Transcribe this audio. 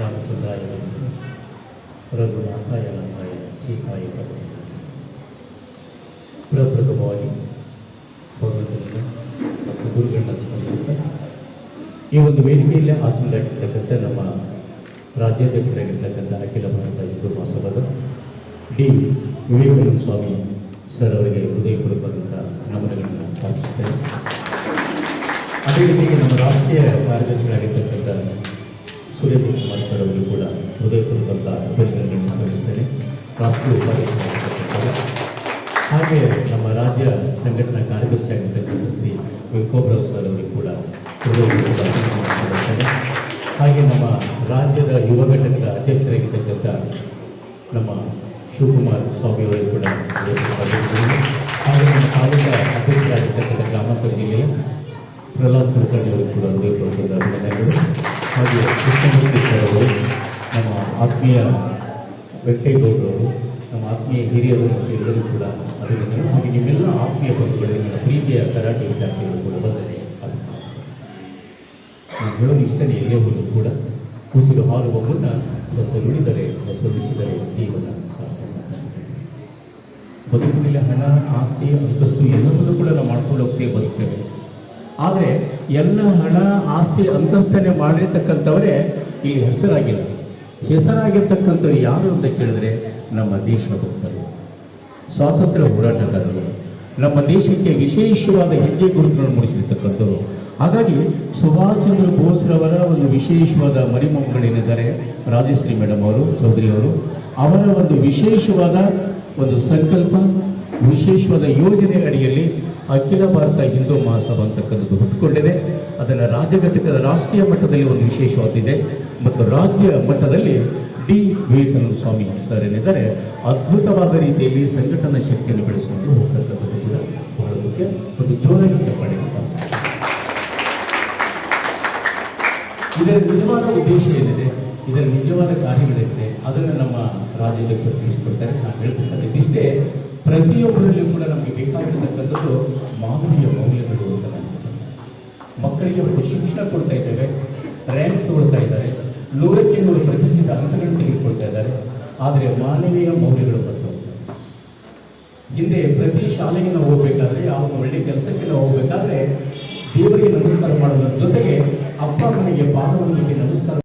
ರಾಮಚಂದ್ರಾಯ ನಮಃ ರಘುನಾಥಾಯ ನಾಥಾಯ ಸೀತಾಯ ಪದೇ ಪ್ರಪ್ರಥಮವಾಗಿ ಭಗವಂತನಿಂದ ಮತ್ತು ಗುರುಗಳನ್ನ ಸ್ಮರಿಸುತ್ತಾ ಈ ಒಂದು ವೇದಿಕೆಯಲ್ಲೇ ಆಸೀನರಾಗಿರ್ತಕ್ಕಂಥ ನಮ್ಮ ರಾಜ್ಯಾಧ್ಯಕ್ಷರಾಗಿರ್ತಕ್ಕಂಥ ಅಖಿಲ ಭಾರತ ಹಿಂದೂ ಮಹಾಸಭಾದ ಡಿ ವಿವೇಕಾನಂದ ಸ್ವಾಮಿ ಸರ್ ಅವರಿಗೆ ಹೃದಯಪೂರ್ವಕವಾದಂಥ ನಮನಗಳನ್ನು ಅರ್ಪಿಸ್ತೇನೆ. ಅದೇ ರೀತಿಗೆ ನಮ್ಮ ರಾಷ್ಟ್ರೀಯ ಕಾರ್ಯದರ್ಶಿಗಳಾಗಿರ್ತಕ್ಕಂಥ ಸುರೇಂದ್ರ ಕುಮಾರ್ ಸರ್ ಅವರಿಗೂ ಕೂಡ ಹೃದಯಪೂರ್ವಕ ಅಭಿನಂದನೆಯನ್ನು ಸಲ್ಲಿಸ್ತೇನೆ. ರಾಷ್ಟ್ರೀಯ ಉಪಾಧ್ಯಕ್ಷರಾಗಿರ್ತಕ್ಕಂಥ ಹಾಗೆ ನಮ್ಮ ರಾಜ್ಯ ಸಂಘಟನಾ ಕಾರ್ಯದರ್ಶಿಯಾಗಿರ್ತಕ್ಕಂಥ ಶ್ರೀ ವೆಂಕೋಬ್ರಾವ್ ಸರ್ ಅವರಿಗೂ ಕೂಡ ಹೃದಯಪೂರ್ವಕ ಅಭಿನಂದನೆಯನ್ನು ಸಲ್ಲಿಸ್ತೇನೆ. ಹಾಗೆ ನಮ್ಮ ರಾಜ್ಯದ ಯುವ ಘಟಕದ ಅಧ್ಯಕ್ಷರಾಗಿರ್ತಕ್ಕಂಥ ನಮ್ಮ ಶಿವಕುಮಾರ್ ಸ್ವಾಮಿ ಅವರು ಕೂಡ ಹಾಗೆ ನಮ್ಮ ತಾಲೂಕಾ ಅಧ್ಯಕ್ಷರಾಗಿರ್ತಕ್ಕಂಥ ಗ್ರಾಮಾಂತರ ಜಿಲ್ಲೆಯ ಪ್ರಹ್ಲಾದ್ ಕುಲಕರ್ಣಿ ಅವರು ಕೂಡ ಹೃದಯಪೂರ್ವಕ ಅಭಿನಂದನೆಗಳು. ಹಾಗೆ ಕೃಷ್ಣಮೂರ್ತಿ ಸರ್ ಅವರು, ನಮ್ಮ ಆತ್ಮೀಯ ವೆಂಕಟೇಗೌಡರವರು, ನಮ್ಮ ಆತ್ಮೀಯ ಹಿರಿಯರು ಮತ್ತು ಎಲ್ಲರೂ ಕೂಡ ಅಭಿನಂದನೆ. ಹಾಗೆ ನಿಮ್ಮೆಲ್ಲ ಆತ್ಮೀಯ ಬಂಧುಗಳಿಗೆ ನನ್ನ ಪ್ರೀತಿಯ ಕರಾಟೆ ವಿದ್ಯಾರ್ಥಿಗಳು ಕೂಡ ಬಂದರೆ ನಾನು ಹೇಳೋದು ಇಷ್ಟನೇ, ಎಲ್ಲೇ ಹೋದರೂ ಕೂಡ ಕುಸಿದು ಹಾರುವ ಮುನ್ನ ಹೊಸಲುಳಿದರೆ ಹೊಸಲಿಸಿದರೆ ಜೀವನ ಸಾಧನೆ. ಬದುಕಿನಲ್ಲಿ ಹಣ, ಆಸ್ತಿ, ಅಂತಸ್ತು ಎಲ್ಲವನ್ನೂ ಕೂಡ ನಾವು ಮಾಡ್ಕೊಂಡು ಹೋಗ್ತೇವೆ, ಬದುಕ್ತೇವೆ. ಆದರೆ ಎಲ್ಲ ಹಣ, ಆಸ್ತಿ, ಅಂತಸ್ತನ್ನೇ ಮಾಡಿರ್ತಕ್ಕಂಥವರೇ ಇಲ್ಲಿ ಹೆಸರಾಗಿಲ್ಲ. ಹೆಸರಾಗಿರ್ತಕ್ಕಂಥವ್ರು ಯಾರು ಅಂತ ಕೇಳಿದ್ರೆ ನಮ್ಮ ದೇಶಭಕ್ತರು, ಸ್ವಾತಂತ್ರ್ಯ ಹೋರಾಟಗಾರರು, ನಮ್ಮ ದೇಶಕ್ಕೆ ವಿಶೇಷವಾದ ಹೆಜ್ಜೆ ಗುರುತುಗಳನ್ನು ಮೂಡಿಸಿರ್ತಕ್ಕಂಥವ್ರು. ಹಾಗಾಗಿ ಸುಭಾಷ್ ಚಂದ್ರ ಬೋಸ್ರವರ ಒಂದು ವಿಶೇಷವಾದ ಮರಿಮೊಮ್ಮಗಳೇನಿದ್ದಾರೆ ರಾಜಶ್ರೀ ಮೇಡಮ್ ಅವರು, ಚೌಧರಿ ಅವರು, ಅವರ ಒಂದು ವಿಶೇಷವಾದ ಒಂದು ಸಂಕಲ್ಪ, ವಿಶೇಷವಾದ ಯೋಜನೆ ಅಡಿಯಲ್ಲಿ ಅಖಿಲ ಭಾರತ ಹಿಂದೂ ಮಹಾಸಭಾ ಅಂತಕ್ಕಂಥದ್ದು ಹುಟ್ಟುಕೊಂಡಿದೆ. ಅದನ್ನು ರಾಜ್ಯ ಘಟಕದ ರಾಷ್ಟ್ರೀಯ ಮಟ್ಟದಲ್ಲಿ ಒಂದು ವಿಶೇಷವಾದಿದೆ ಮತ್ತು ರಾಜ್ಯ ಮಟ್ಟದಲ್ಲಿ ಡಿ ವಿವೇಕಾನಂದ ಸ್ವಾಮಿ ಸರ್ ಏನಿದ್ದಾರೆ ಅದ್ಭುತವಾದ ರೀತಿಯಲ್ಲಿ ಸಂಘಟನಾ ಶಕ್ತಿಯನ್ನು ಬೆಳೆಸಿಕೊಂಡು ಹೋಗ್ತಕ್ಕಂಥದ್ದು ಕೂಡ ಬಹಳ ಮುಖ್ಯ. ಒಂದು ಜೋರಾಗಿ ಚಪ್ಪಾಳೆ. ಇದರ ನಿಜವಾದ ಉದ್ದೇಶ ಏನಿದೆ, ಇದರ ನಿಜವಾದ ಕಾರ್ಯಗಳಿದೆ, ಅದನ್ನು ನಮ್ಮ ರಾಜ್ಯಾಧ್ಯಕ್ಷರು ತಿಳಿಸಿಕೊಡ್ತಾರೆ. ನಾನು ಹೇಳ್ತಕ್ಕಂಥ ಇದಿಷ್ಟೇ, ಪ್ರತಿಯೊಬ್ಬರಲ್ಲಿಯೂ ಕೂಡ ನಮಗೆ ಬೇಕಾಗಿರ್ತಕ್ಕಂಥದ್ದು ಮಾನವೀಯ ಮೌಲ್ಯಗಳು ಅಂತ. ಮಕ್ಕಳಿಗೆ ಒಂದು ಶಿಕ್ಷಣ ಕೊಡ್ತಾ ಇದ್ದೇವೆ, ರ್ಯಾಂಕ್ ತಗೊಳ್ತಾ ಇದ್ದಾರೆ, 100ಕ್ಕೆ 100 ಪ್ರತಿಶತ ಅಂಕಗಳನ್ನು ತೆಗೆದುಕೊಳ್ತಾ ಇದ್ದಾರೆ. ಆದರೆ ಮಾನವೀಯ ಮೌಲ್ಯಗಳು ಬರ್ತವೆ. ಹಿಂದೆ ಪ್ರತಿ ಶಾಲೆಗೆ ನಾವು ಹೋಗ್ಬೇಕಾದ್ರೆ, ಯಾವ ಒಳ್ಳೆ ಕೆಲಸಕ್ಕೆ ನಾವು ಹೋಗ್ಬೇಕಾದ್ರೆ ದೇವರಿಗೆ ನಮಸ್ಕಾರ ಮಾಡೋದ್ರ ಜೊತೆಗೆ ಅಪ್ಪ ಅಮ್ಮನಿಗೆ ಪಾದವನಿಗೆ ನಮಸ್ಕಾರ